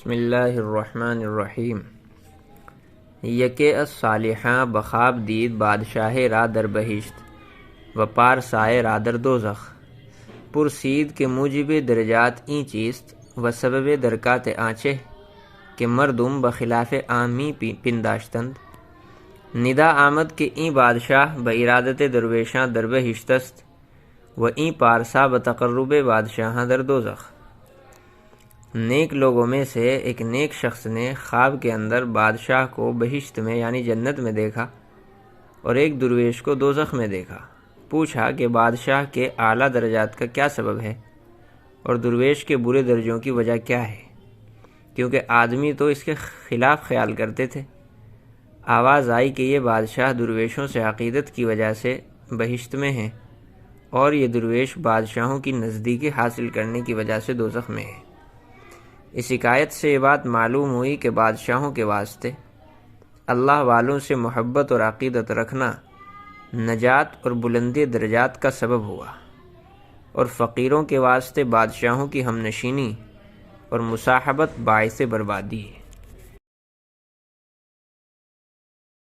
بسم اللہ الرحمن الرحیم۔ یکے الصالحاں بخواب دید بادشاہ را در بہشت و پارسائے را در دوزخ، پرسید کہ موجب درجات این چیست و سبب درکات آنچه کہ مردم بخلاف عامی پنداشتند۔ ندا آمد کہ این بادشاہ بارادت درویشاں در بہشت است و این پارسا بتقرب بادشاہاں در دوزخ۔ نیک لوگوں میں سے ایک نیک شخص نے خواب کے اندر بادشاہ کو بہشت میں یعنی جنت میں دیکھا اور ایک درویش کو دوزخ میں دیکھا۔ پوچھا کہ بادشاہ کے اعلیٰ درجات کا کیا سبب ہے اور درویش کے برے درجوں کی وجہ کیا ہے، کیونکہ آدمی تو اس کے خلاف خیال کرتے تھے۔ آواز آئی کہ یہ بادشاہ درویشوں سے عقیدت کی وجہ سے بہشت میں ہیں اور یہ درویش بادشاہوں کی نزدیکی حاصل کرنے کی وجہ سے دوزخ میں ہے۔ اس حکایت سے یہ بات معلوم ہوئی کہ بادشاہوں کے واسطے اللہ والوں سے محبت اور عقیدت رکھنا نجات اور بلندی درجات کا سبب ہوا، اور فقیروں کے واسطے بادشاہوں کی ہم نشینی اور مصاحبت باعث بربادی ہے۔